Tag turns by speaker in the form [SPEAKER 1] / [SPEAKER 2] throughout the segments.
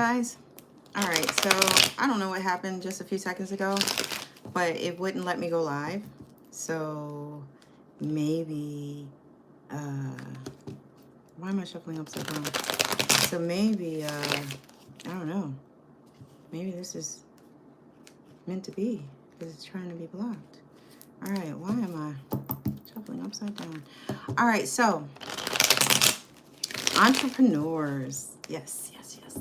[SPEAKER 1] guys. All right, so I don't know what happened just a few seconds ago, but it wouldn't let me go live. So maybe, why am I shuffling upside down? So maybe, I don't know. Maybe this is meant to be because it's trying to be blocked. All right, why am I shuffling upside down? All right, so entrepreneurs. Yes, yes, yes.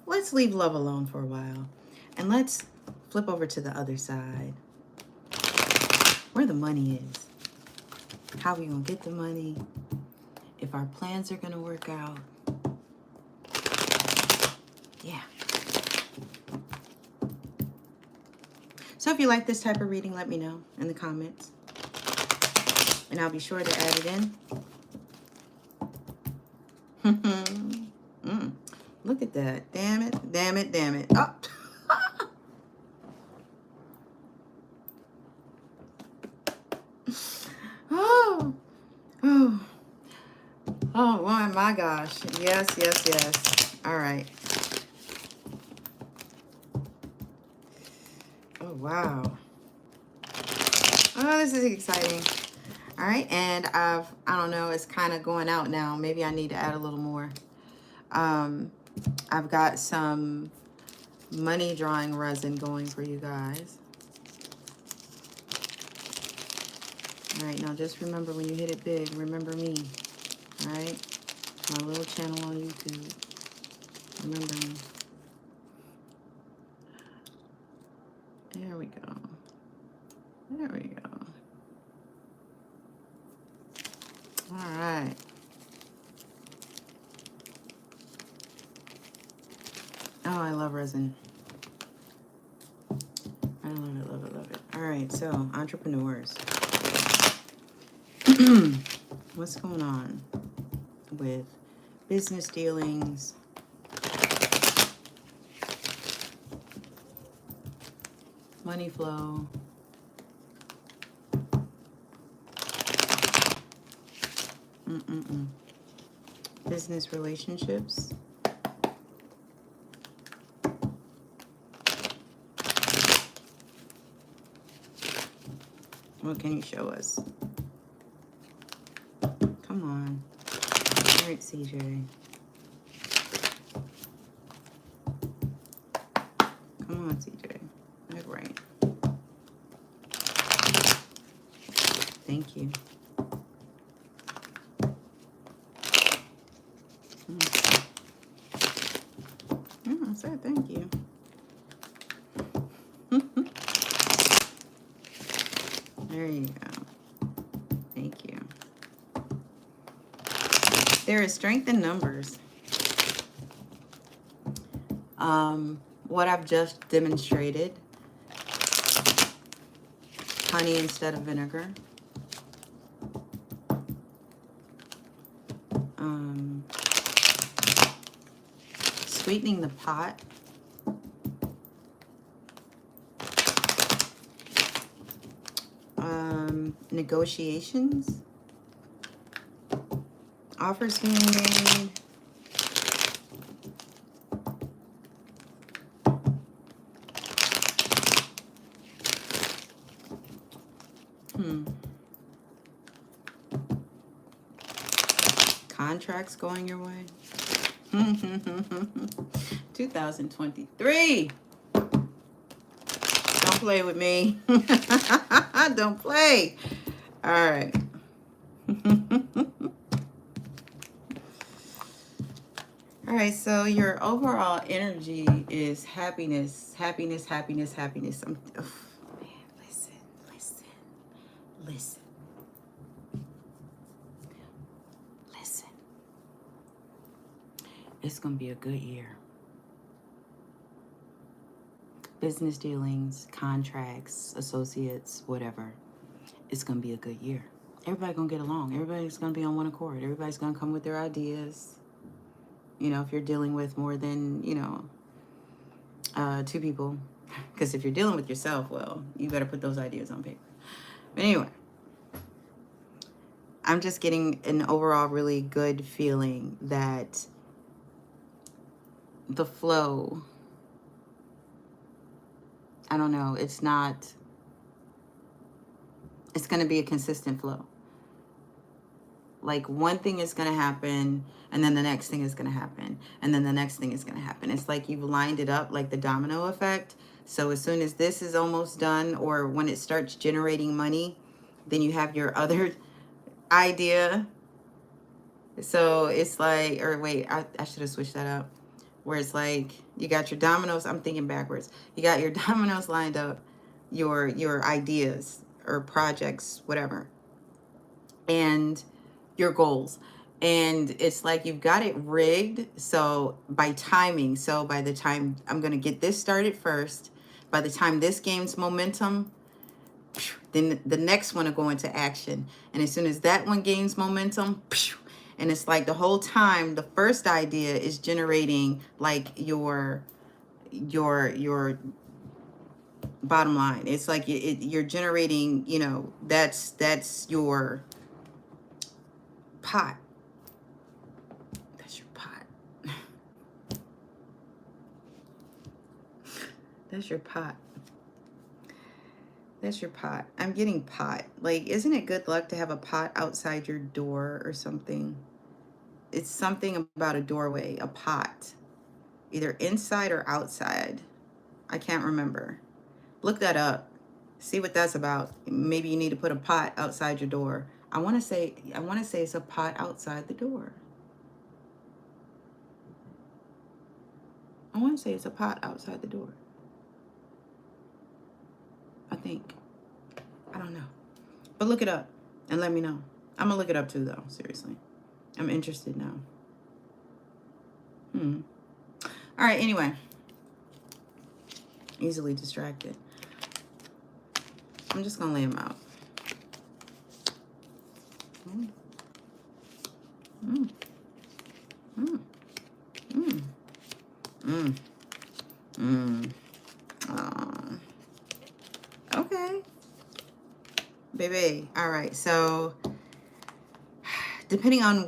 [SPEAKER 1] Let's leave love alone for a while. And let's flip over to the other side. Where the money is. How we gonna get the money. If our plans are gonna work out. Yeah. So if you like this type of reading, let me know in the comments. And I'll be sure to add it in. Look at that. Damn it, damn it, damn it. Oh. Oh. Oh. Oh, my gosh. Yes, yes, yes. All right. Oh, wow. Oh, this is exciting. All right, and I don't know, it's kind of going out now. Maybe I need to add a little more. I've got some money drawing resin going for you guys. All right, now just remember when you hit it big, remember me. All right, my little channel on YouTube. Remember me. There we go. There we go. All right. Oh, I love resin. I love it, love it, love it. All right, so entrepreneurs. What's going on with business dealings? Money flow. Business relationships. What can you show us? Come on. All right, CJ. Come on, CJ. All right. Thank you. I said thank you. There you go. Thank you. There is strength in numbers. What I've just demonstrated. Honey instead of vinegar. Sweetening the pot. Negotiations. Offers being made. Contracts going your way. 2023. Don't play with me. Don't play. All right. All right, so your overall energy is happiness, happiness, happiness, happiness. Man, listen. Listen. It's going to be a good year. Business dealings, contracts, associates, whatever. It's going to be a good year. Everybody going to get along. Everybody's going to be on one accord. Everybody's going to come with their ideas. You know, if you're dealing with more than, two people. Because if you're dealing with yourself, well, you better put those ideas on paper. But anyway, I'm just getting an overall really good feeling that the flow. I don't know. It's going to be a consistent flow. Like one thing is going to happen, and then the next thing is going to happen, and then the next thing is going to happen. It's like you've lined it up like the domino effect. So as soon as this is almost done, or when it starts generating money, then you have your other idea. So it's like, or wait, I should have switched that up. Where it's like you got your dominoes. I'm thinking backwards. You got your dominoes lined up, your ideas or projects, whatever, and your goals. And it's like you've got it rigged. So by timing, so by the time I'm going to get this started first, by the time this gains momentum, then the next one will go into action. And as soon as that one gains momentum, and it's like the whole time, the first idea is generating like your bottom line. It's like you're generating, you know, that's your pot. That's your pot. That's your pot. That's your pot. I'm getting pot. Like, isn't it good luck to have a pot outside your door or something? It's something about a doorway, a pot. Either inside or outside. I can't remember. Look that up. See what that's about. Maybe you need to put a pot outside your door. I want to say it's a pot outside the door. I want to say it's a pot outside the door. I think. I don't know. But look it up and let me know. I'm going to look it up too, though. Seriously. I'm interested now. All right, anyway. Easily distracted. I'm just going to lay them out. Okay. Baby. All right. So depending on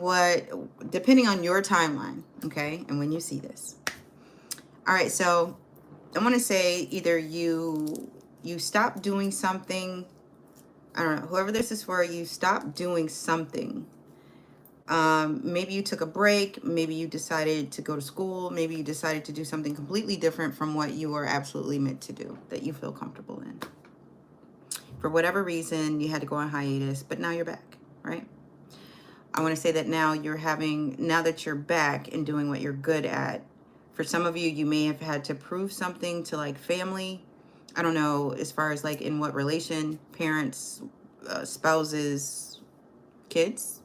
[SPEAKER 1] your timeline, okay, and when you see this. All right, so I want to say either you stop doing something. I don't know, whoever this is for, you stop doing something. Maybe you took a break. Maybe you decided to go to school. Maybe you decided to do something completely different from what you are absolutely meant to do, that you feel comfortable in. For whatever reason, you had to go on hiatus, but now you're back, right? I want to say that now that you're back and doing what you're good at, for some of you, you may have had to prove something to like family. I don't know, as far as like in what relation, parents, spouses, kids,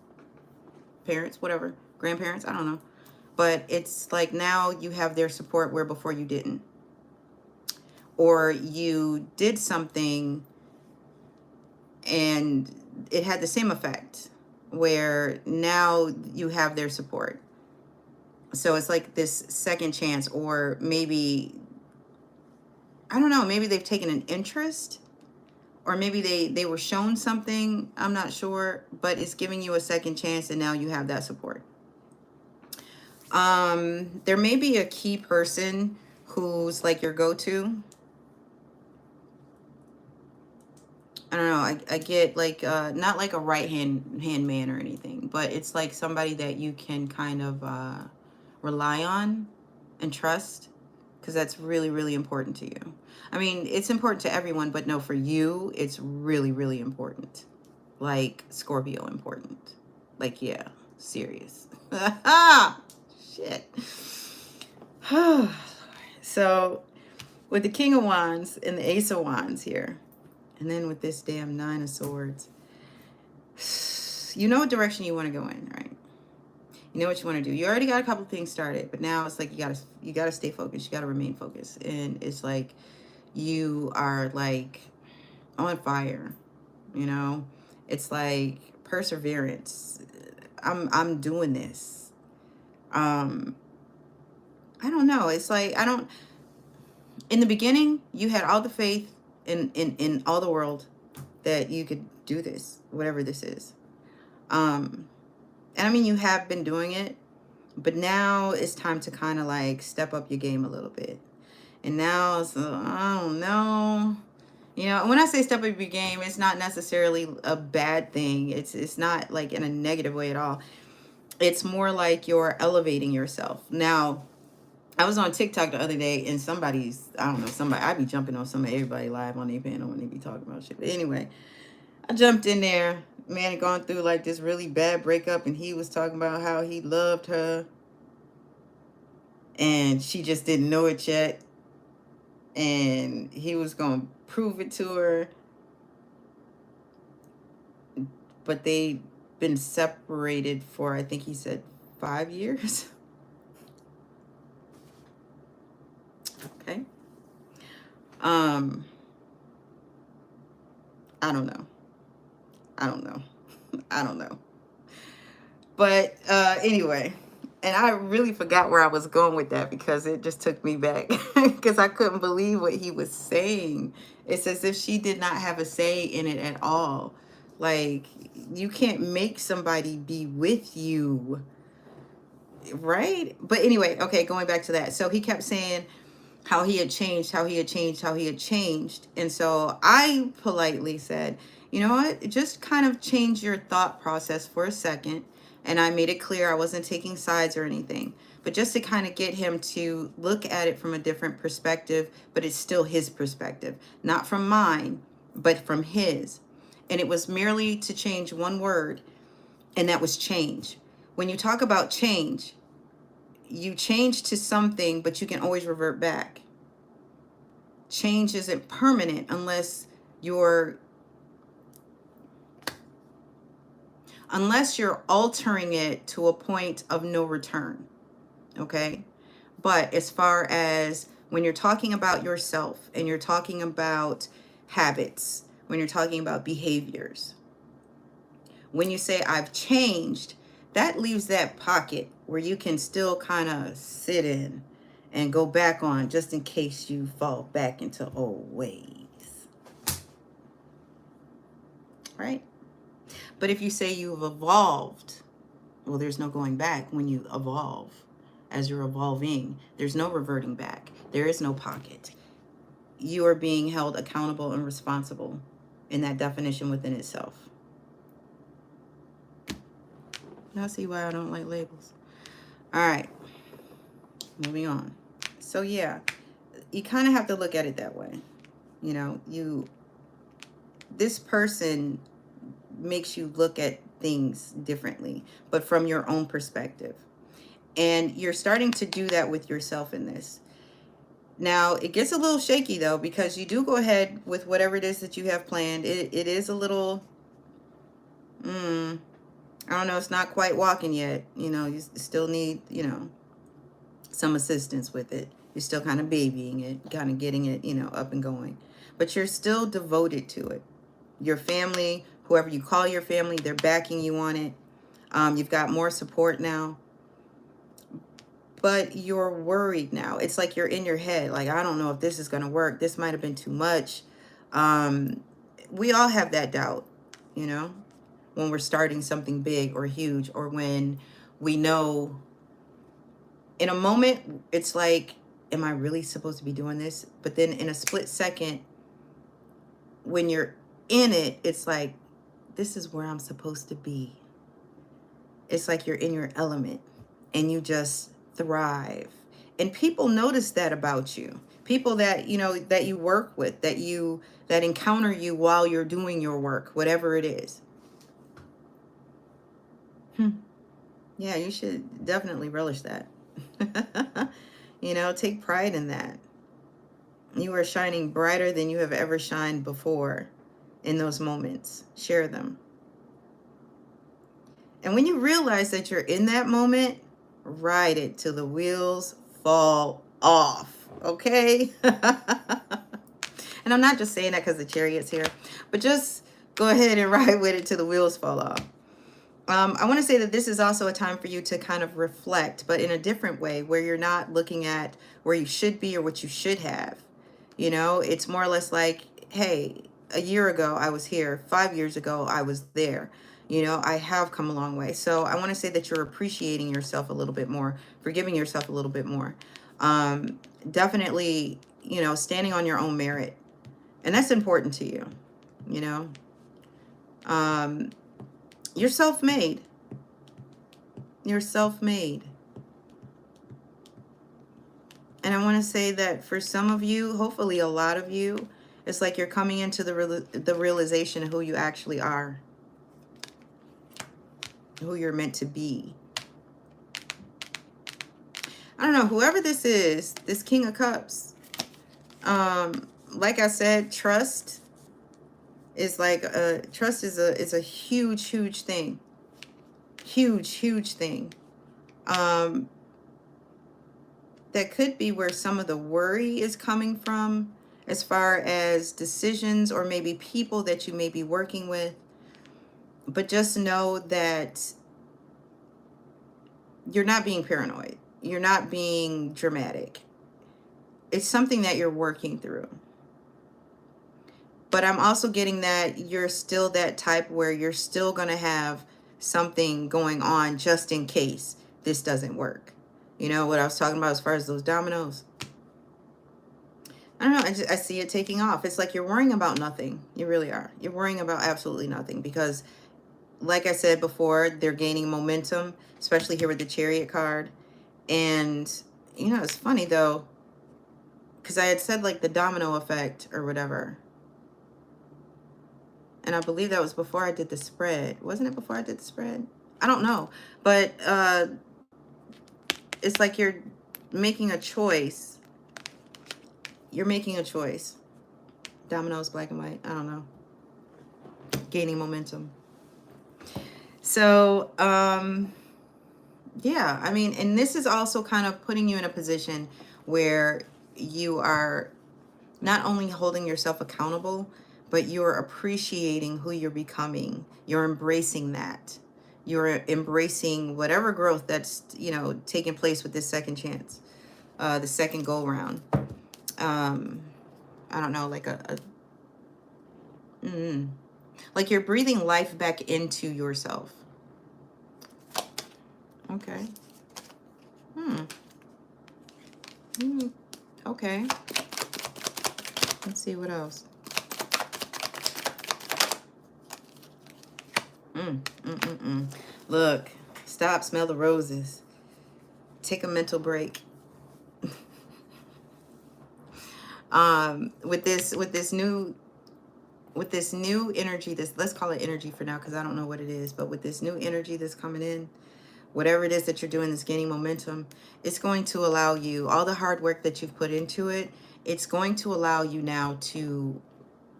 [SPEAKER 1] parents, whatever, grandparents, I don't know. But it's like now you have their support where before you didn't. Or you did something and it had the same effect where now you have their support. So it's like this second chance, or maybe, I don't know, maybe they've taken an interest, or maybe they were shown something, I'm not sure, but it's giving you a second chance and now you have that support. There may be a key person who's like your go-to. I don't know, I get like, not like a right-hand man or anything, but it's like somebody that you can kind of rely on and trust, because that's really, really important to you. I mean, it's important to everyone, but no, for you, it's really, really important. Like Scorpio important. Like, yeah, serious. Shit. So, with the King of Wands and the Ace of Wands here, and then with this damn Nine of Swords, you know what direction you want to go in, right? You know what you want to do. You already got a couple things started, but now it's like you gotta stay focused. You gotta remain focused, and it's like you are like on fire. You know, it's like perseverance. I'm doing this. I don't know. It's like in the beginning, you had all the faith in all the world that you could do this, whatever this is. And I mean, you have been doing it, But now it's time to kind of like step up your game a little bit. And now it's, I don't know. You know, when I say step up your game, it's not necessarily a bad thing. It's not like in a negative way at all. It's more like you're elevating yourself. Now, I was on TikTok the other day and I don't know, somebody, I be jumping on some of everybody live on their panel when they be talking about shit. But anyway, I jumped in there. Man had gone through like this really bad breakup and he was talking about how he loved her and she just didn't know it yet. And he was going to prove it to her. But they'd been separated for, I think he said, 5 years. Okay. I don't know. I don't know. I don't know. But anyway, and I really forgot where I was going with that because it just took me back because I couldn't believe what he was saying. It's as if she did not have a say in it at all. Like, you can't make somebody be with you, right? But anyway, okay, going back to that. So he kept saying how he had changed, how he had changed, how he had changed. And so I politely said, you know what? Just kind of change your thought process for a second. And I made it clear I wasn't taking sides or anything, but just to kind of get him to look at it from a different perspective, but it's still his perspective, not from mine, but from his. And it was merely to change one word, and that was change. When you talk about change, you change to something, but you can always revert back. Change isn't permanent unless you're altering it to a point of no return. Okay? But as far as when you're talking about yourself and you're talking about habits, when you're talking about behaviors, when you say I've changed, that leaves that pocket where you can still kind of sit in and go back on just in case you fall back into old ways. Right? But if you say you've evolved, well, there's no going back when you evolve. As you're evolving, there's no reverting back. There is no pocket. You are being held accountable and responsible in that definition within itself. Now see why I don't like labels. All right, moving on. So yeah, you kind of have to look at it that way. You know, this person makes you look at things differently, but from your own perspective. And you're starting to do that with yourself in this. Now, it gets a little shaky though, because you do go ahead with whatever it is that you have planned. It is a little, I don't know, it's not quite walking yet. You know, you still need, you know, some assistance with it. You're still kind of babying it, kind of getting it, you know, up and going. But you're still devoted to it. Your family, whoever you call your family, they're backing you on it. You've got more support now. But you're worried now. It's like you're in your head. Like, I don't know if this is going to work. This might have been too much. We all have that doubt, you know, when we're starting something big or huge, or when we know in a moment, it's like, am I really supposed to be doing this? But then in a split second, when you're in it, it's like, this is where I'm supposed to be. It's like you're in your element and you just thrive. And people notice that about you. People that, you know, that you work with, that encounter you while you're doing your work, whatever it is. Yeah, you should definitely relish that. You know, take pride in that. You are shining brighter than you have ever shined before in those moments. Share them. And when you realize that you're in that moment, ride it till the wheels fall off. Okay? And I'm not just saying that because the chariot's here, but just go ahead and ride with it till the wheels fall off. I want to say that this is also a time for you to kind of reflect, but in a different way, where you're not looking at where you should be or what you should have. You know, it's more or less like, hey, a year ago I was here, 5 years ago I was there. You know, I have come a long way. So I want to say that you're appreciating yourself a little bit more, forgiving yourself a little bit more. Definitely, you know, standing on your own merit. And that's important to you, you know. You're self-made. You're self-made. And I want to say that for some of you, hopefully a lot of you, it's like you're coming into the realization of who you actually are, who you're meant to be. I don't know, whoever this is, this King of Cups, like I said, trust is like trust is a huge thing. Huge thing. That could be where some of the worry is coming from, as far as decisions or maybe people that you may be working with. But just know that you're not being paranoid. You're not being dramatic. It's something that you're working through. But I'm also getting that you're still that type where you're still going to have something going on just in case this doesn't work. You know what I was talking about as far as those dominoes? I don't know. I see it taking off. It's like you're worrying about nothing. You really are. You're worrying about absolutely nothing because, like I said before, they're gaining momentum, especially here with the Chariot card. And, you know, it's funny, though, because I had said, like, the domino effect or whatever. And I believe that was before I did the spread. Wasn't it before I did the spread? I don't know. But it's like you're making a choice. You're making a choice. Dominoes, black and white. I don't know. Gaining momentum. So, yeah, I mean, and this is also kind of putting you in a position where you are not only holding yourself accountable, but you're appreciating who you're becoming. You're embracing that. You're embracing whatever growth that's, you know, taking place with this second chance, the second go round. I don't know, like like you're breathing life back into yourself. Okay. Okay. Let's see what else. Look, stop, smell the roses. Take a mental break. With this new energy, let's call it energy for now because I don't know what it is, but with this new energy that's coming in, whatever it is that you're doing that's gaining momentum, it's going to allow you, all the hard work that you've put into it, it's going to allow you now to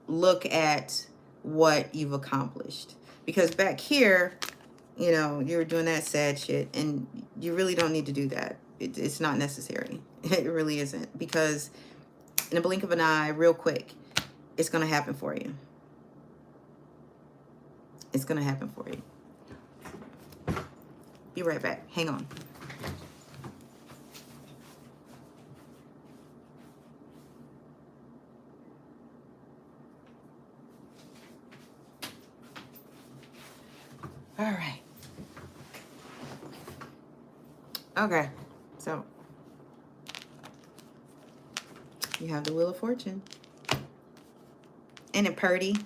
[SPEAKER 1] look at what you've accomplished. Because back here, you know, you were doing that sad shit, and you really don't need to do that. It's not necessary. It really isn't. Because in a blink of an eye, real quick, it's going to happen for you. It's going to happen for you. Be right back. Hang on. All right. Okay. So you have the Wheel of Fortune. Ain't it pretty?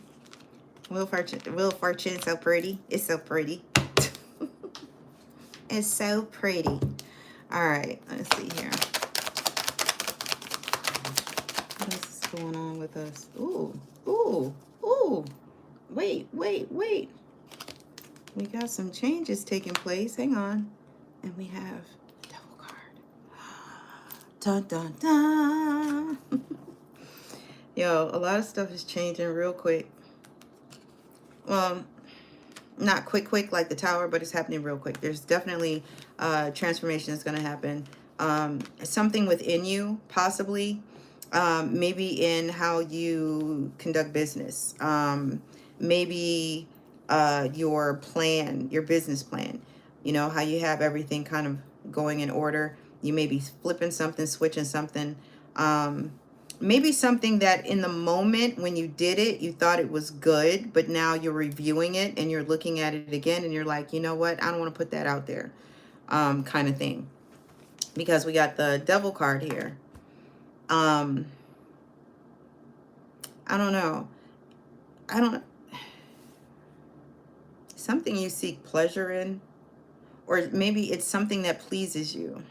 [SPEAKER 1] Wheel of Fortune is so pretty. It's so pretty. It's so pretty. All right. Let's see here. What else is going on with us? Ooh. Ooh. Ooh. Wait. We got some changes taking place. Hang on. And we have the Devil card. Dun, dun, dun. Yo, a lot of stuff is changing real quick. Well, not quick like the Tower, but it's happening real quick. There's definitely transformation that's going to happen. Something within you, possibly. Maybe in how you conduct business. Maybe your plan, your business plan. You know, how you have everything kind of going in order. You may be flipping something, switching something. maybe something that in the moment when you did it, you thought it was good, but now you're reviewing it and you're looking at it again and you're like, you know what? I don't want to put that out there, kind of thing. Because we got the devil card here. I don't know. I don't, something you seek pleasure in, or maybe it's something that pleases you.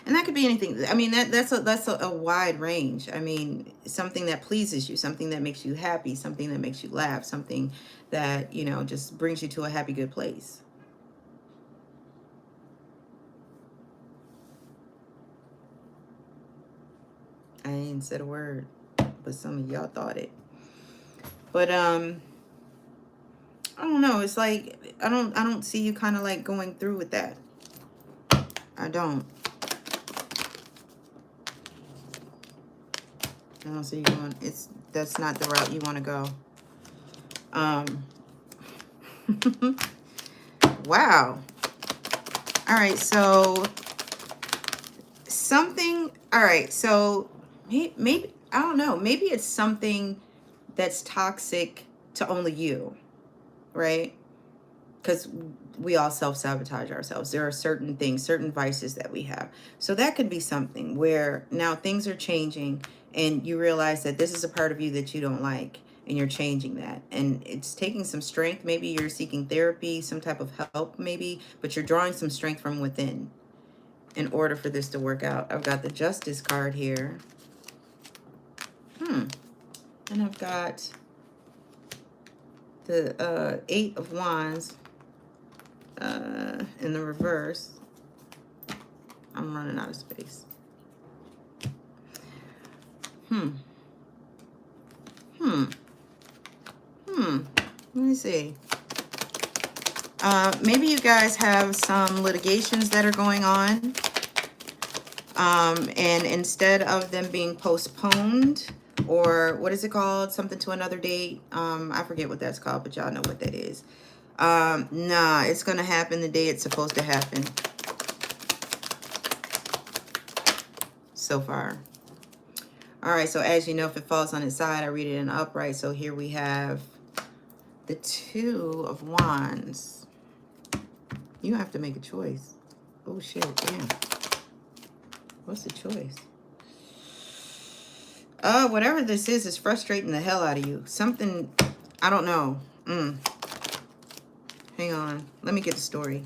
[SPEAKER 1] And that could be anything. I mean, that's a wide range. I mean, something that pleases you, something that makes you happy, something that makes you laugh, something that, you know, just brings you to a happy, good place. I ain't said a word, but some of y'all thought it. But I don't know. It's like I don't see you kind of like going through with that. I don't. I don't see you going. That's not the route you want to go. Wow. All right. So something. All right. So maybe I don't know. Maybe it's something that's toxic to only you, right? Because we all self-sabotage ourselves. There are certain things, certain vices that we have. So that could be something where now things are changing and you realize that this is a part of you that you don't like and you're changing that. And it's taking some strength. Maybe you're seeking therapy, some type of help maybe, but you're drawing some strength from within in order for this to work out. I've got the Justice card here. And I've got the Eight of Wands in the reverse. I'm running out of space. Let me see. Maybe you guys have some litigations that are going on. And instead of them being postponed, or what is it called? Something to another date. I forget what that's called, but y'all know what that is. Nah, it's going to happen the day it's supposed to happen. So far. All right, so as you know, if it falls on its side, I read it in upright. So here we have the Two of Wands. You have to make a choice. Oh, shit, damn. What's the choice? Whatever this is frustrating the hell out of you. Something, I don't know. Hang on. Let me get the story.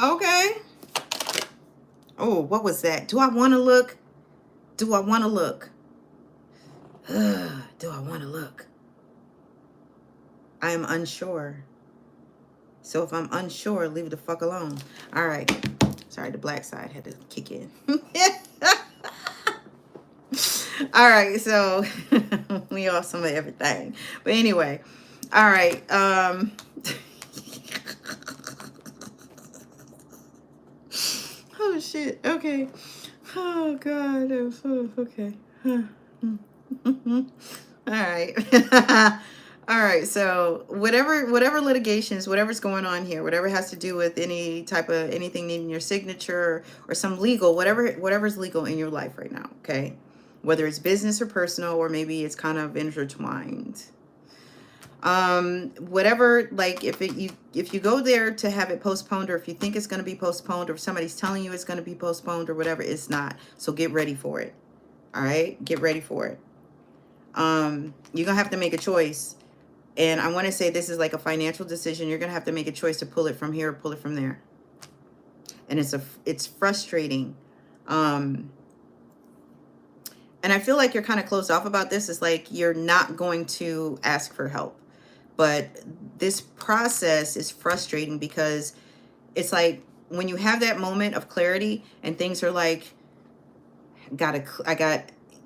[SPEAKER 1] Okay. Oh, what was that? Do I want to look? Do I want to look? Do I want to look? I am unsure. So if I'm unsure, leave the fuck alone. All right. Sorry, the black side had to kick in. All right, so we all some of everything. But anyway, all right. Oh shit. Okay. Oh god. Okay. All right. All right. So whatever litigations, whatever's going on here, whatever has to do with any type of anything needing your signature or some legal, whatever's legal in your life right now. Okay. Whether it's business or personal, or maybe it's kind of intertwined. Whatever, like if you go there to have it postponed, or if you think it's going to be postponed, or if somebody's telling you it's going to be postponed or whatever, it's not. So get ready for it. All right, get ready for it. You're gonna have to make a choice, and I want to say this is like a financial decision. You're gonna have to make a choice to pull it from here or pull it from there, and it's frustrating. And I feel like you're kind of closed off about this. It's like you're not going to ask for help. But this process is frustrating because it's like when you have that moment of clarity and things are like,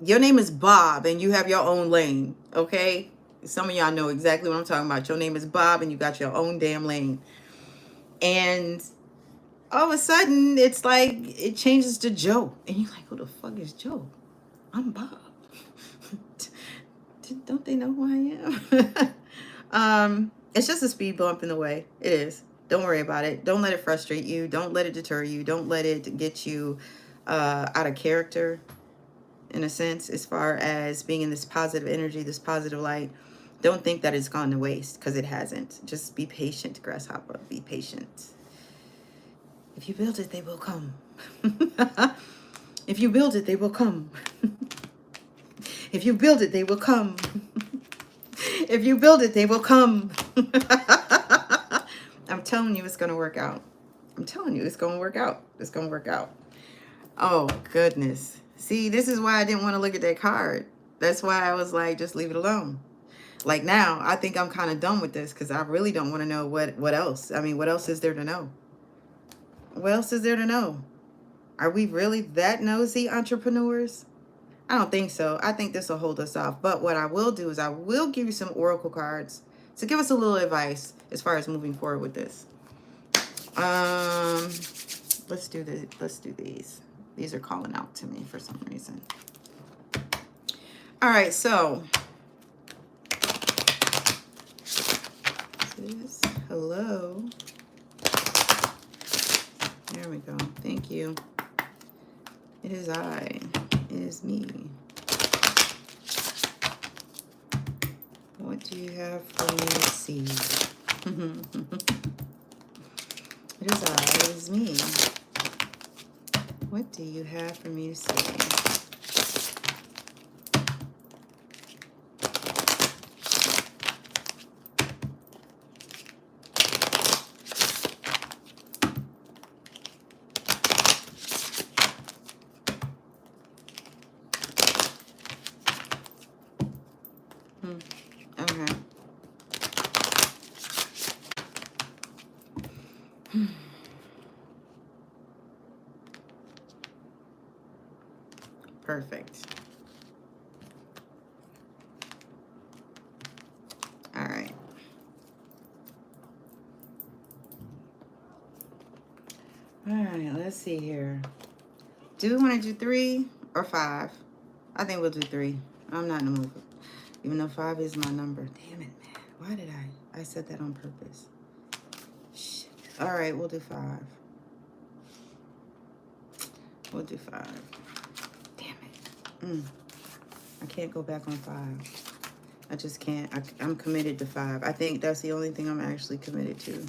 [SPEAKER 1] your name is Bob and you have your own lane, okay? Some of y'all know exactly what I'm talking about. Your name is Bob and you got your own damn lane. And all of a sudden, it's like it changes to Joe. And you're like, who the fuck is Joe? I'm Bob. they know who I am? It's just a speed bump in the way. It is. Don't worry about it. Don't let it frustrate you. Don't let it deter you. Don't let it get you out of character, in a sense, as far as being in this positive energy, this positive light. Don't think that it's gone to waste, because it hasn't. Just be patient, grasshopper. Be patient. If you build it, they will come. If you build it, they will come. If you build it, they will come. If you build it, they will come. I'm telling you, it's going to work out. I'm telling you, it's going to work out. It's going to work out. Oh, goodness. See, this is why I didn't want to look at that card. That's why I was like, just leave it alone. Like now, I think I'm kind of done with this, because I really don't want to know what else. I mean, what else is there to know? What else is there to know? Are we really that nosy entrepreneurs? I don't think so. I think this will hold us off. But what I will do is I will give you some oracle cards to give us a little advice as far as moving forward with this. Let's do these. These are calling out to me for some reason. All right, so this, hello. There we go. Thank you. It is I. It is me. What do you have for me to see? It is I. It is me. What do you have for me to see? Okay. Perfect. All right. All right, let's see here. Do we want to do 3 or 5? I think we'll do 3. I'm not in the mood. Even though 5 is my number. Damn it, man. Why did I said that on purpose. Shit. All right, we'll do 5. We'll do 5. Damn it. I can't go back on 5. I just can't. I'm committed to 5. I think that's the only thing I'm actually committed to.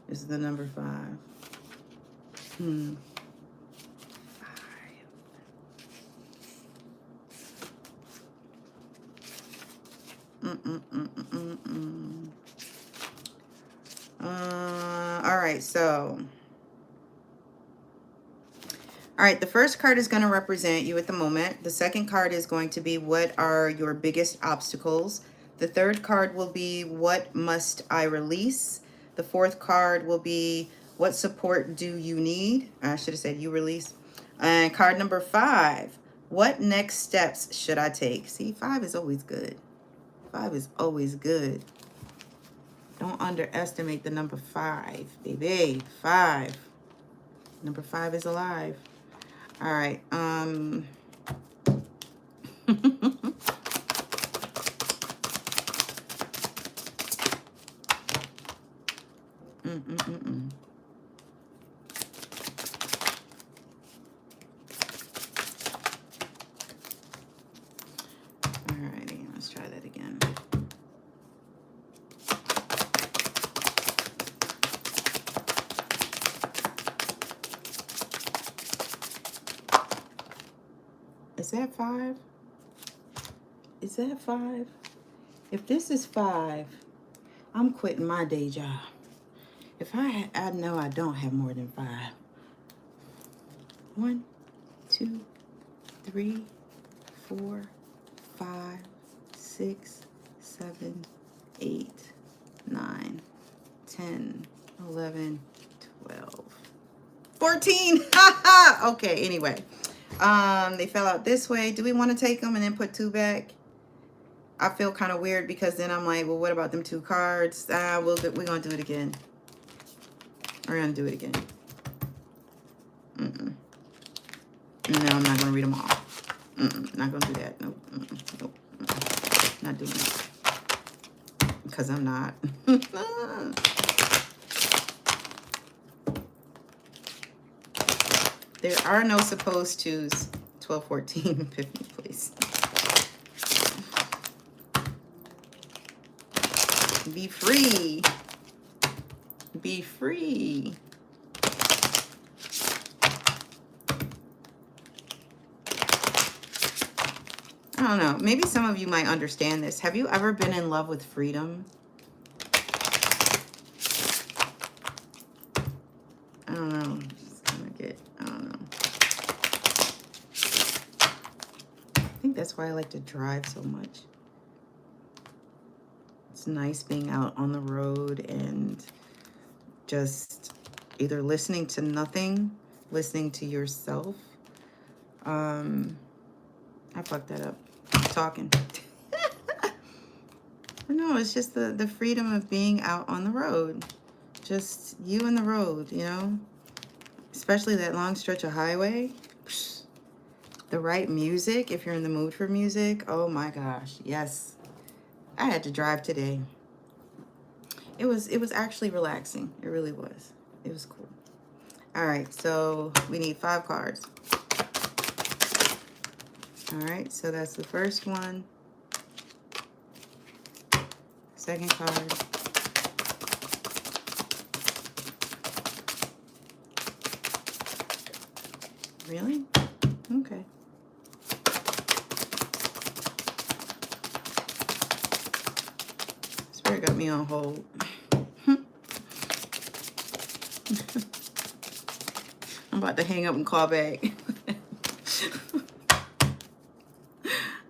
[SPEAKER 1] Is the number 5. 5. All right, so. All right, the first card is going to represent you at the moment. The second card is going to be what are your biggest obstacles. The third card will be what must I release. The fourth card will be what support do you need. I should have said you release. And card number 5, what next steps should I take? See, 5 is always good. 5 is always good. Don't underestimate the number 5, baby. 5. Number 5 is alive. All right. Alrighty, let's try that again. Is that 5? Is that 5? If this is 5, I'm quitting my day job. If I know I don't have more than 5. 1, 2, 3, 4, 5, 6, 7, 8, 9, 10, 11, 12, 14. Okay, anyway. They fell out this way. Do we want to take them and then put 2 back? I feel kind of weird because then I'm like, well, what about them 2 cards? We're going to do it again. We're going to do it again. No, I'm not going to read them all. Not going to do that. Nope. Nope. Not doing it. Because I'm not. There are no supposed to's. 12, 14, 50, please. Be free. Be free. I don't know. Maybe some of you might understand this. Have you ever been in love with freedom? I don't know. Just gonna get, I don't know. I think that's why I like to drive so much. It's nice being out on the road and just either listening to nothing, listening to yourself. I fucked that up. Talking. No, it's just the freedom of being out on the road. Just you and the road, you know? Especially that long stretch of highway. The right music, if you're in the mood for music. Oh my gosh, yes. I had to drive today. It was actually relaxing. It really was. It was cool. All right, so we need 5 cards. All right, so that's the first one. Second card. Really? Okay. Spirit got me on hold. I'm about to hang up and call back.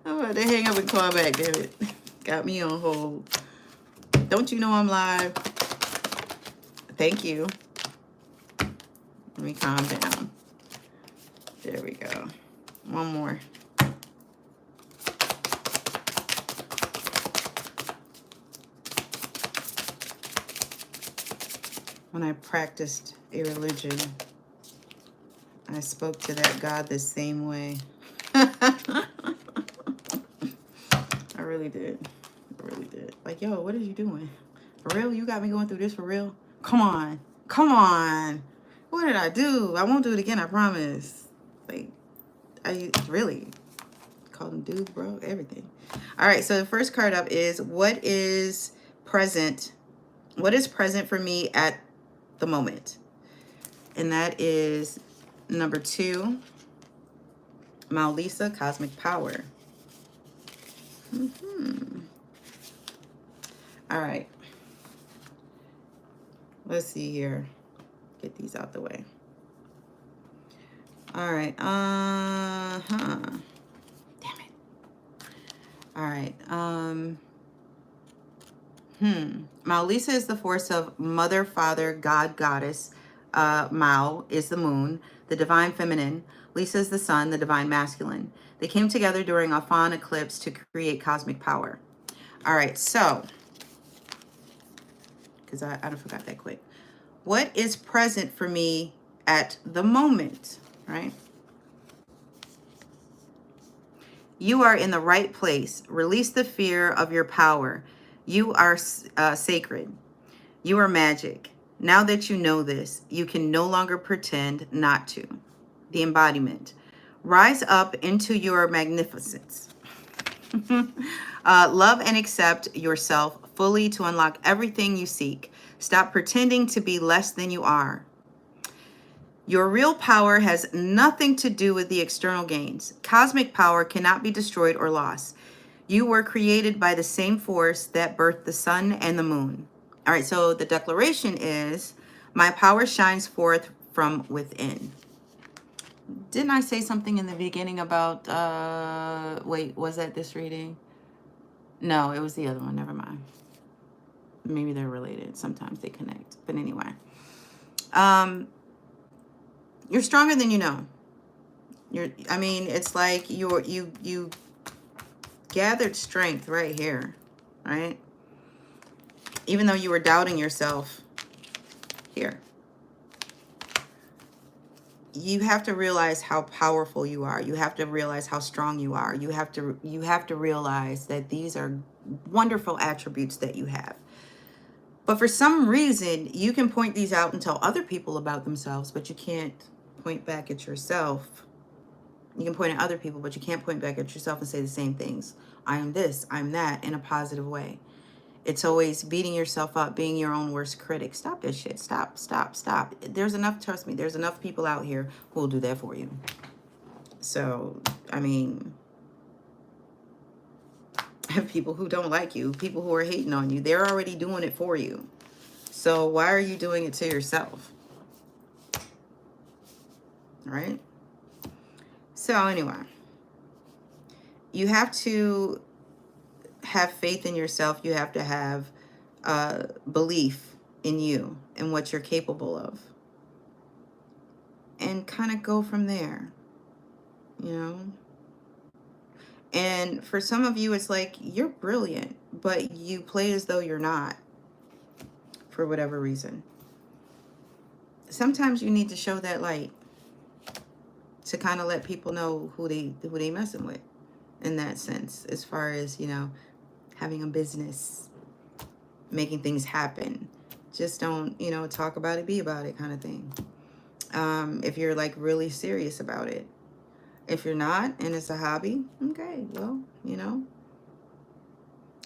[SPEAKER 1] I'm about to hang up and call back, damn it. Got me on hold. Don't you know I'm live? Thank you. Let me calm down. There we go. One more. When I practiced a religion, I spoke to that God the same way. I really did. I really did. Like, yo, what are you doing? For real? You got me going through this for real? Come on. Come on. What did I do? I won't do it again, I promise. Like, I really called him dude, bro, everything. All right, so the first card up is what is present? What is present for me at the moment? And that is number 2, Maulisa, Cosmic Power. All right. Let's see here. Get these out the way. All right. Damn it. All right. Maulisa is the force of Mother, Father, God, Goddess. Mau is the moon, the divine feminine. Lisa is the sun, the divine masculine. They came together during a fawn eclipse to create cosmic power. All right, so, because I forgot that quick. What is present for me at the moment, right? You are in the right place. Release the fear of your power. You are sacred. You are magic. Now that you know this, you can no longer pretend not to. The embodiment. Rise up into your magnificence. Love and accept yourself fully to unlock everything you seek. Stop pretending to be less than you are. Your real power has nothing to do with the external gains. Cosmic power cannot be destroyed or lost. You were created by the same force that birthed the sun and the moon. All right, so the declaration is, my power shines forth from within. Didn't I say something in the beginning about, wait, was that this reading? No, it was the other one, never mind. Maybe they're related. Sometimes they connect. But anyway. You're stronger than you know. I mean, it's like you gathered strength right here, right? Even though you were doubting yourself here. you have to realize how powerful you are. You have to realize how strong you are. You have to realize that these are wonderful attributes that you have. But for some reason, you can point these out and tell other people about themselves, but you can't point back at yourself. You can point at other people, but you can't point back at yourself and say the same things. I am this, I'm that, in a positive way. It's always beating yourself up, being your own worst critic. Stop this shit. Stop, stop, stop. There's enough, trust me, there's enough people out here who will do that for you. So, I mean, have people who don't like you, people who are hating on you, they're already doing it for you. So why are you doing it to yourself? Right? So anyway, you have to have faith in yourself. You have to have belief in you and what you're capable of. And kind of go from there, you know? And for some of you, it's like, you're brilliant, but you play as though you're not for whatever reason. Sometimes you need to show that light to kind of let people know who they messing with in that sense, as far as, you know, having a business, making things happen. Just don't, you know, talk about it, be about it kind of thing. If you're like really serious about it. If you're not, and it's a hobby, okay, well, you know,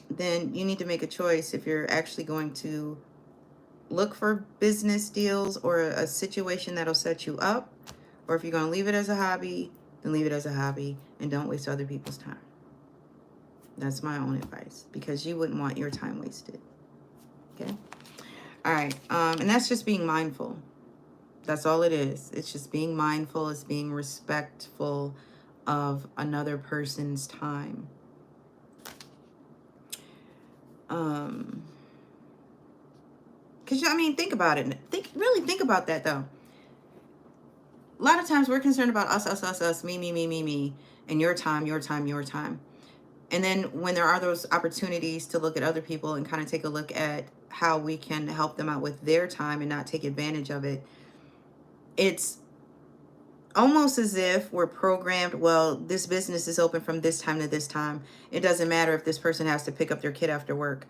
[SPEAKER 1] then you need to make a choice if you're actually going to look for business deals or a situation that'll set you up, or if you're going to leave it as a hobby, then leave it as a hobby and don't waste other people's time. That's my own advice, because you wouldn't want your time wasted. Okay? All right. And that's just being mindful. That's all it is. It's just being mindful. It's being respectful of another person's time. Because, I mean, think about it. Really think about that, though. A lot of times we're concerned about us, me, and your time. And then when there are those opportunities to look at other people and kind of take a look at how we can help them out with their time and not take advantage of it, it's almost as if we're programmed, well, this business is open from this time to this time. It doesn't matter if this person has to pick up their kid after work.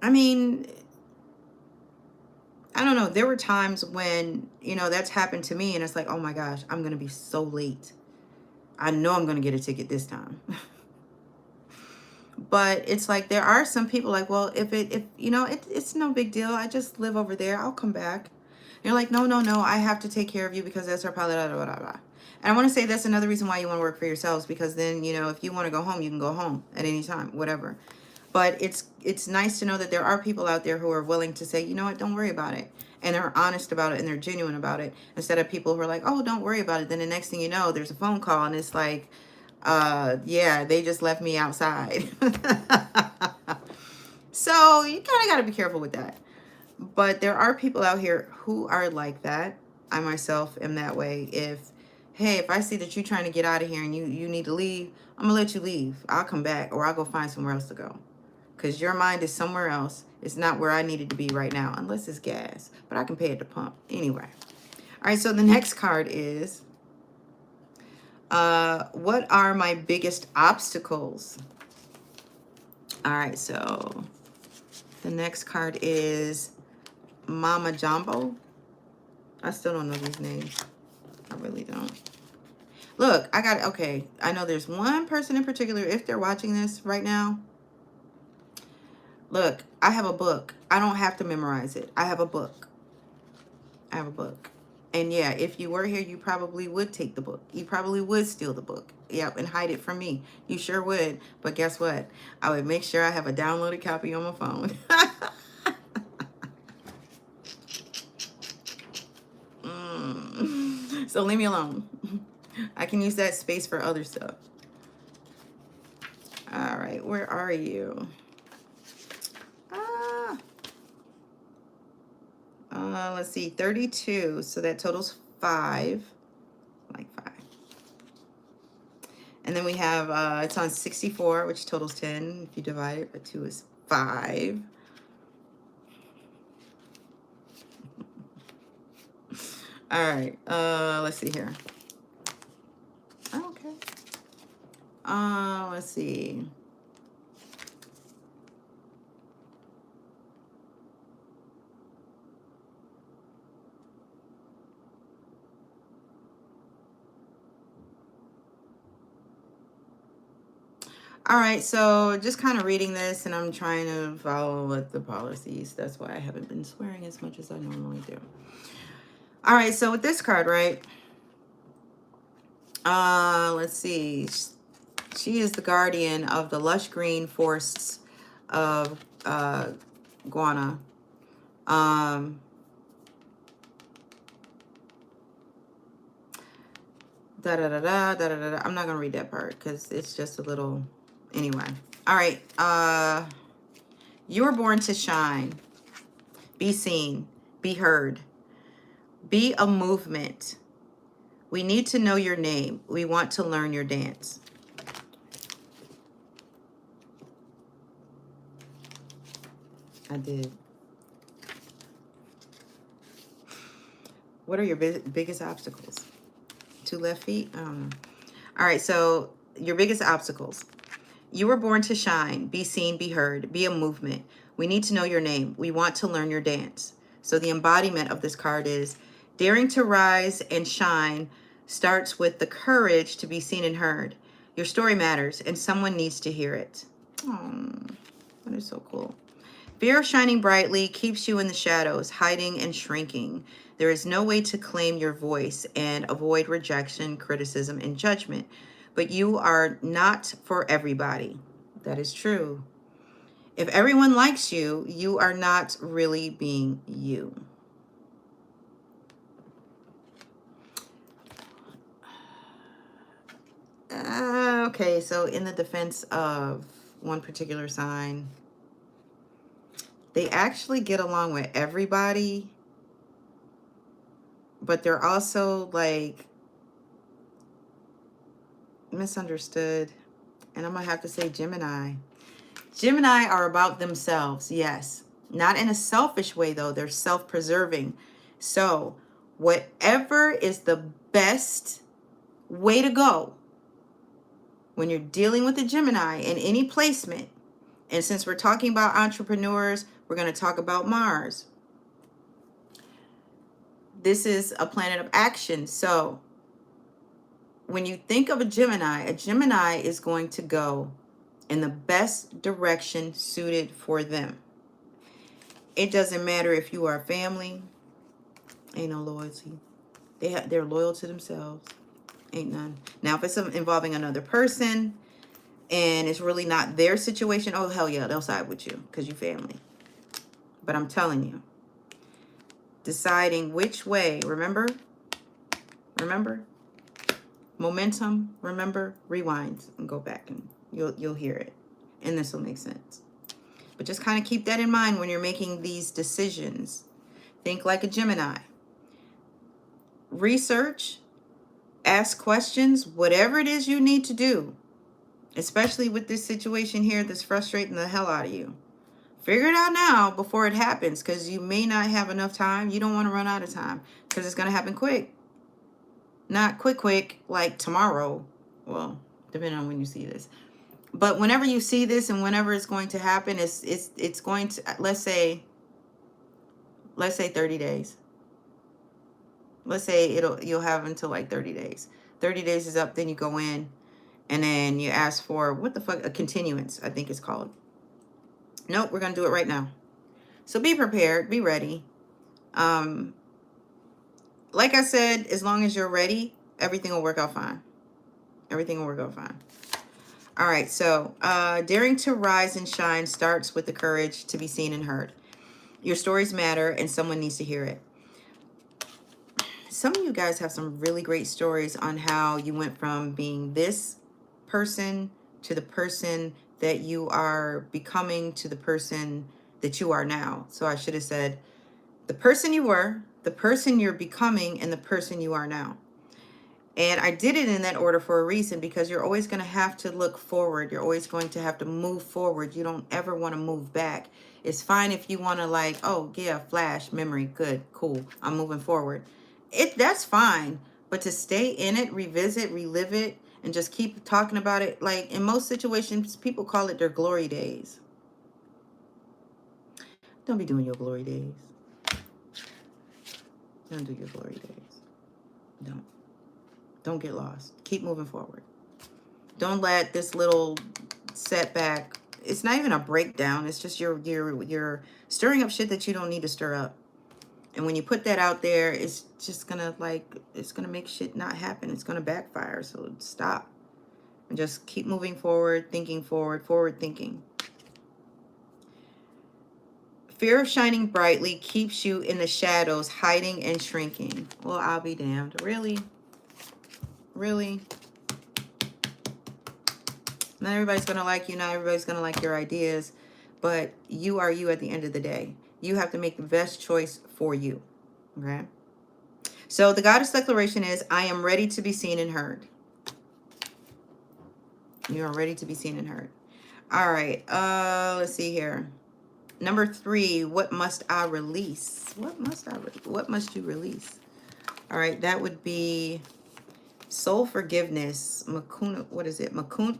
[SPEAKER 1] I mean, I don't know. There were times when, you know, that's happened to me and it's like, oh my gosh, I'm going to be so late. I know I'm going to get a ticket this time. But it's like, there are some people like, well, if you know, it's no big deal. I just live over there. I'll come back. And you're like, no, I have to take care of you because that's our pilot. Blah, blah, blah. And I want to say that's another reason why you want to work for yourselves, because then, you know, if you want to go home, you can go home at any time, whatever. But it's nice to know that there are people out there who are willing to say, you know what, don't worry about it. And they're honest about it and they're genuine about it. Instead of people who are like, oh, don't worry about it. Then the next thing you know, there's a phone call and it's like, yeah, they just left me outside. So you kind of got to be careful with that. But there are people out here who are like that. I myself am that way. If I see that you're trying to get out of here and you need to leave, I'm going to let you leave. I'll come back or I'll go find somewhere else to go. Because your mind is somewhere else. It's not where I needed to be right now, unless it's gas. But I can pay at the pump. Anyway. All right, so the next card is, what are my biggest obstacles? All right, so the next card is Mama Jumbo. I still don't know these names. I really don't. Look, okay. I know there's one person in particular, if they're watching this right now. Look, I have a book. I don't have to memorize it. I have a book. And yeah, if you were here, you probably would take the book. You probably would steal the book. Yep, and hide it from me. You sure would. But guess what? I would make sure I have a downloaded copy on my phone. So leave me alone. I can use that space for other stuff. All right, where are you? Let's see, 32. So that totals 5. Like 5. And then we have, it's on 64, which totals 10. If you divide it by 2 is 5. All right. Let's see here. Okay. Let's see. All right, so just kind of reading this, and I'm trying to follow with the policies. That's why I haven't been swearing as much as I normally do. All right, so with this card, right? Let's see. She is the guardian of the lush green forests of Guana. Da da da da da da da. I'm not gonna read that part because it's just a little. Anyway. All right. You were born to shine, be seen, be heard, be a movement. We need to know your name. We want to learn your dance. I did. What are your biggest obstacles? 2 left feet? I don't know. All right, so your biggest obstacles. You were born to shine, be seen, be heard, be a movement. We need to know your name. We want to learn your dance. So the embodiment of this card is daring to rise and shine starts with the courage to be seen and heard. Your story matters and someone needs to hear it. Oh, that is so cool. Fear of shining brightly keeps you in the shadows, hiding and shrinking. There is no way to claim your voice and avoid rejection, criticism, and judgment. But you are not for everybody. That is true. If everyone likes you, you are not really being you. Okay, so in the defense of one particular sign, they actually get along with everybody, but they're also like misunderstood. And I'm gonna have to say Gemini. Gemini are about themselves, yes. Not in a selfish way though, they're self-preserving. So whatever is the best way to go when you're dealing with a Gemini in any placement, and since we're talking about entrepreneurs, we're going to talk about Mars. This is a planet of action. So when you think of a Gemini is going to go in the best direction suited for them. It doesn't matter if you are family. Ain't no loyalty. They're loyal to themselves. Ain't none. Now, if it's involving another person and it's really not their situation, oh, hell yeah, they'll side with you because you family. But I'm telling you, deciding which way, remember, momentum, remember, rewind and go back and you'll hear it. And this will make sense. But just kind of keep that in mind when you're making these decisions. Think like a Gemini. Research, ask questions, whatever it is you need to do, especially with this situation here that's frustrating the hell out of you. Figure it out now before it happens, because you may not have enough time. You don't want to run out of time because it's going to happen quick. Not quick, like tomorrow. Well, depending on when you see this. But whenever you see this and whenever it's going to happen, it's going to, let's say 30 days. Let's say you'll have until like 30 days. 30 days is up, then you go in and then you ask for, what the fuck, a continuance, I think it's called. Nope, we're going to do it right now. So be prepared, be ready. Like I said, as long as you're ready, everything will work out fine. Everything will work out fine. All right, so daring to rise and shine starts with the courage to be seen and heard. Your stories matter and someone needs to hear it. Some of you guys have some really great stories on how you went from being this person to the person that you are becoming to the person that you are now. So I should have said the person you were, the person you're becoming, and the person you are now. And I did it in that order for a reason, because you're always going to have to look forward. You're always going to have to move forward. You don't ever want to move back. It's fine if you want to like, oh yeah, flash, memory, good, cool, I'm moving forward. That's fine. But to stay in it, revisit, relive it, and just keep talking about it, like in most situations, people call it their glory days. Don't be doing your glory days. Don't do your glory days. Don't. Don't get lost. Keep moving forward. Don't let this little setback. It's not even a breakdown. It's just you're stirring up shit that you don't need to stir up. And when you put that out there, it's just gonna it's gonna make shit not happen. It's gonna backfire. So stop and just keep moving forward, thinking forward thinking. Fear of shining brightly keeps you in the shadows, hiding and shrinking. Well, I'll be damned. Really? Really? Not everybody's going to like you. Not everybody's going to like your ideas. But you are you at the end of the day. You have to make the best choice for you. Okay? So the goddess declaration is, I am ready to be seen and heard. You are ready to be seen and heard. All right. Let's see here. Number 3, what must I release? What must you release? All right, that would be soul forgiveness. Makuna, what is it? Makuni?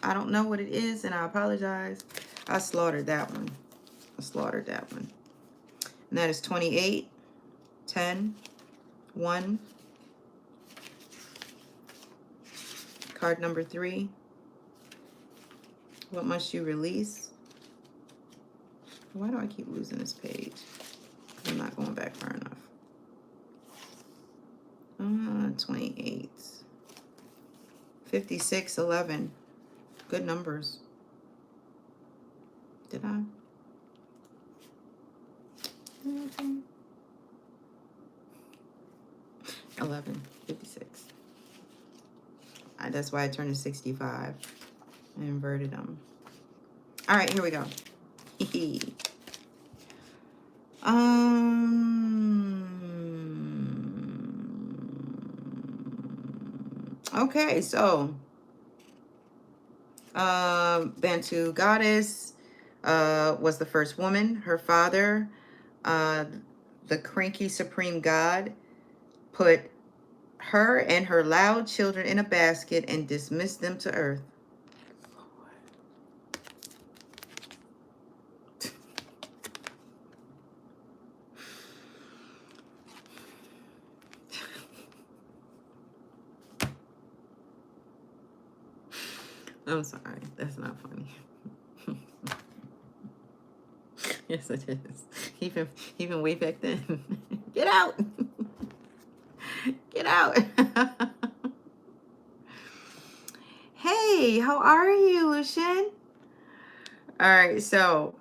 [SPEAKER 1] I don't know what it is, and I apologize. I slaughtered that one. And that is 28, 10, 1. Card number 3. What must you release? Why do I keep losing this page? I'm not going back far enough. 28. 56, 11. Good numbers. Did I? Okay. 11, 56. That's why I turned to 65. I inverted them. All right, here we go. Okay, so Bantu goddess was the first woman. Her father, the cranky supreme god, put her and her loud children in a basket and dismissed them to earth. I'm sorry, that's not funny. Yes, it is. Even way back then. Get out. Get out. Hey, how are you, Lucian? All right, so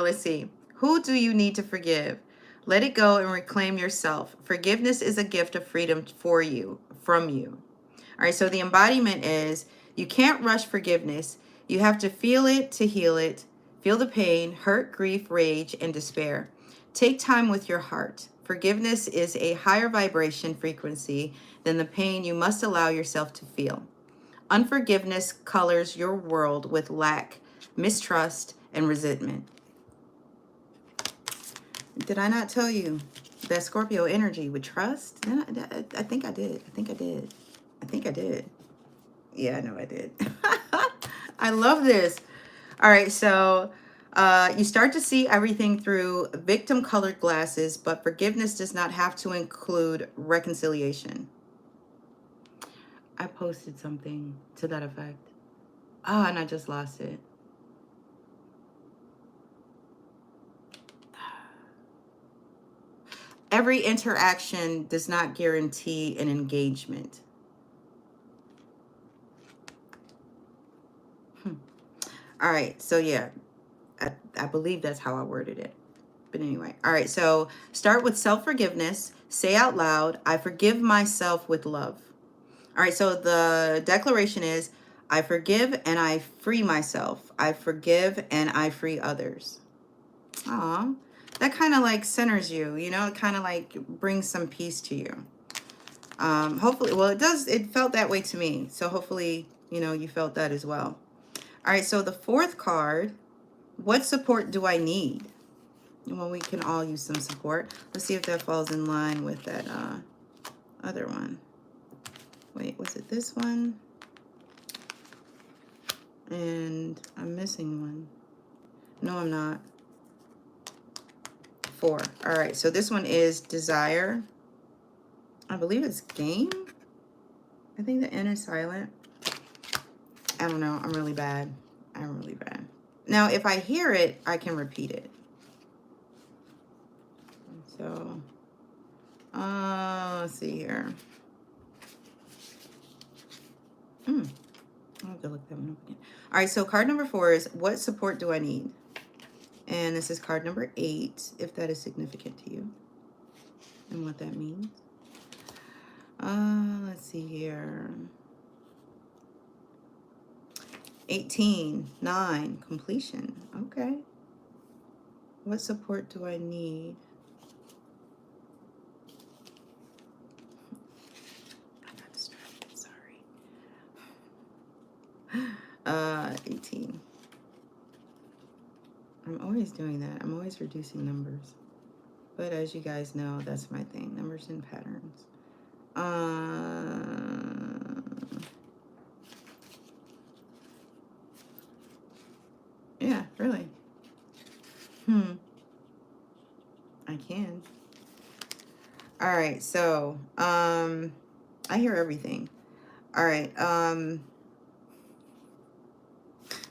[SPEAKER 1] let's see. Who do you need to forgive? Let it go and reclaim yourself. Forgiveness is a gift of freedom for you, from you. All right, so the embodiment is, you can't rush forgiveness. You have to feel it to heal it. Feel the pain, hurt, grief, rage, and despair. Take time with your heart. Forgiveness is a higher vibration frequency than the pain you must allow yourself to feel. Unforgiveness colors your world with lack, mistrust, and resentment. Did I not tell you that Scorpio energy with trust? I think I did. Yeah, I know I did. I love this. All right, so you start to see everything through victim-colored glasses, but forgiveness does not have to include reconciliation. I posted something to that effect. Oh, and I just lost it. Every interaction does not guarantee an engagement. All right, so yeah, I believe that's how I worded it. But anyway, all right, so start with self-forgiveness. Say out loud, I forgive myself with love. All right, so the declaration is, I forgive and I free myself. I forgive and I free others. Aw, that kind of like centers you, you know, it kind of like brings some peace to you. Hopefully, well, it felt that way to me. So hopefully, you know, you felt that as well. All right, so the fourth card, what support do I need? when we can all use some support. Let's see if that falls in line with that other one. Wait, was it this one? And I'm missing one. No, I'm not. 4. All right, so this one is desire. I believe it's game. I think the N is silent. I don't know. I'm really bad. I'm really bad. Now, if I hear it, I can repeat it. So, let's see here. I'll have to look that one up again. All right, so card number 4 is, what support do I need? And this is card number 8, if that is significant to you and what that means. Let's see here. 18, 9, completion. Okay. What support do I need? I got distracted, sorry. 18. I'm always doing that. I'm always reducing numbers. But as you guys know, that's my thing. Numbers and patterns. Yeah, really. I can. All right, so I hear everything. All right,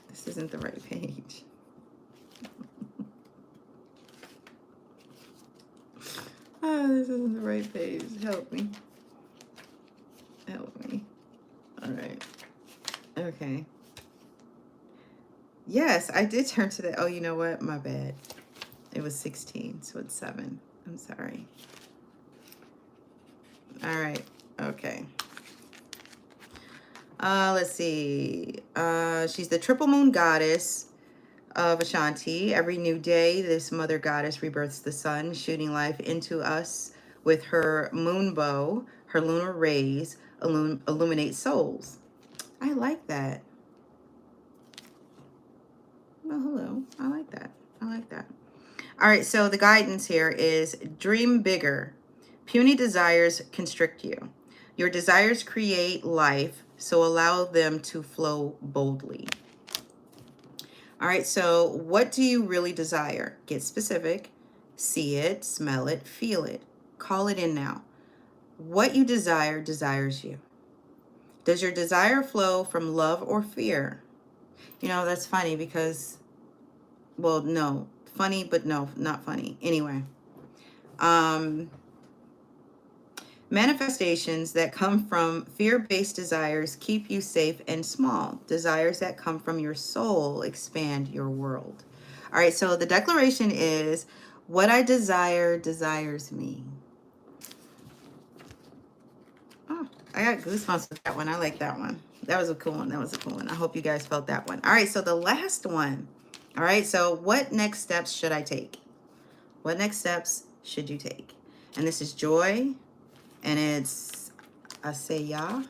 [SPEAKER 1] this isn't the right page. Oh, this isn't the right page. Help me. Help me. All right. Okay. Yes, I did turn to the, oh, you know what? My bad. It was 16, so it's 7. I'm sorry. All right. Okay. Let's see. She's the triple moon goddess of Ashanti. Every new day, this mother goddess rebirths the sun, shooting life into us with her moon bow. Her lunar rays illuminate souls. I like that. Well, hello. I like that. I like that. All right, so the guidance here is dream bigger. Puny desires constrict you. Your desires create life, so allow them to flow boldly. All right, so what do you really desire? Get specific. See it, smell it, feel it. Call it in now. What you desire desires you. Does your desire flow from love or fear? You know, that's funny because, well, no. Funny, but no, not funny. Anyway. Manifestations that come from fear-based desires keep you safe and small. Desires that come from your soul expand your world. All right, so the declaration is, what I desire desires me. Oh, I got goosebumps with that one. I like that one. That was a cool one. That was a cool one. I hope you guys felt that one. All right, so the last one. All right, so what next steps should I take? What next steps should you take? And this is joy. And it's Asaya,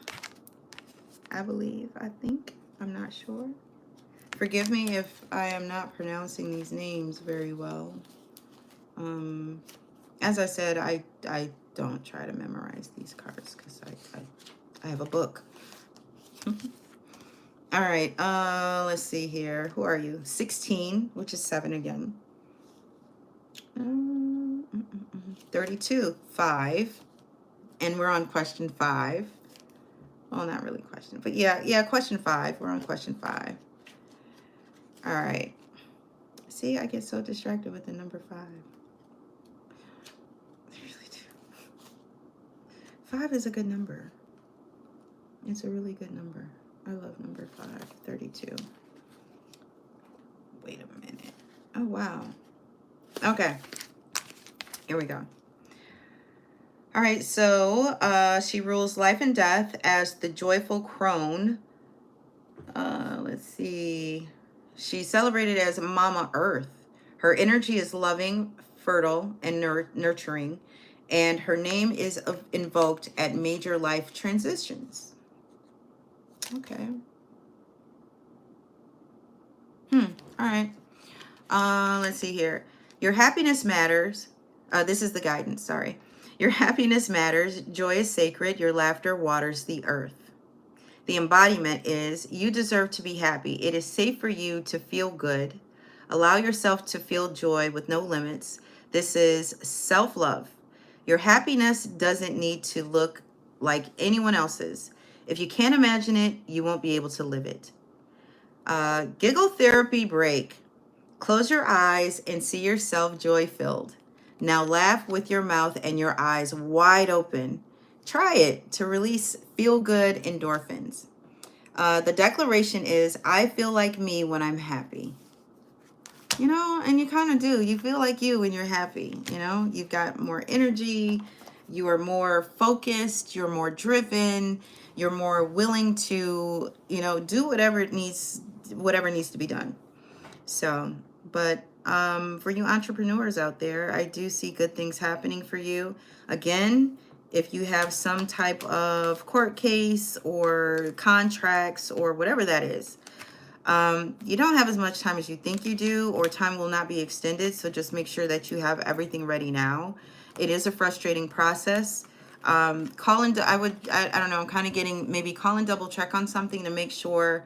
[SPEAKER 1] I believe, I think. I'm not sure. Forgive me if I am not pronouncing these names very well. As I said, I don't try to memorize these cards because I have a book. All right, let's see here. Who are you? 16, which is 7 again. 32, 5. And we're on question 5. Well, not really question, but yeah, question 5. We're on question 5. All right. See, I get so distracted with the number 5. I really do. 5 is a good number. It's a really good number. I love number 5, 32. Wait a minute. Oh, wow. Okay. Here we go. All right, so she rules life and death as the joyful crone. Let's see. She's celebrated as Mama Earth. Her energy is loving, fertile, and nurturing, and her name is invoked at major life transitions. Okay. All right. Let's see here. Your happiness matters. This is the guidance, sorry. Your happiness matters. Joy is sacred. Your laughter waters the earth. The embodiment is you deserve to be happy. It is safe for you to feel good. Allow yourself to feel joy with no limits. This is self-love. Your happiness doesn't need to look like anyone else's. If you can't imagine it, you won't be able to live it. Giggle therapy break. Close your eyes and see yourself joy-filled. Now laugh with your mouth and your eyes wide open. Try it to release feel-good endorphins. The declaration is, I feel like me when I'm happy. You know, and you kind of do. You feel like you when you're happy. You know, you've got more energy. You are more focused. You're more driven. You're more willing to, you know, do whatever needs to be done. So, but for you entrepreneurs out there, I do see good things happening for you. Again, if you have some type of court case or contracts or whatever that is, you don't have as much time as you think you do, or time will not be extended. So just make sure that you have everything ready now. It is a frustrating process. I don't know, I'm kind of getting maybe call and double check on something to make sure,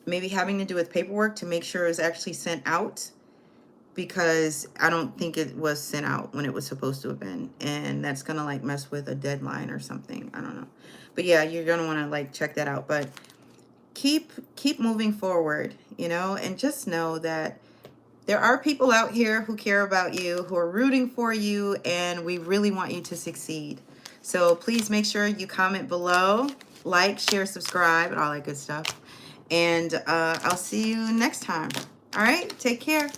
[SPEAKER 1] maybe having to do with paperwork to make sure it's actually sent out, because I don't think it was sent out when it was supposed to have been. And that's going to like mess with a deadline or something. I don't know. But yeah, you're going to want to like check that out. But keep moving forward, you know, and just know that there are people out here who care about you, who are rooting for you, and we really want you to succeed. So please make sure you comment below, like, share, subscribe, and all that good stuff. And I'll see you next time. All right, take care.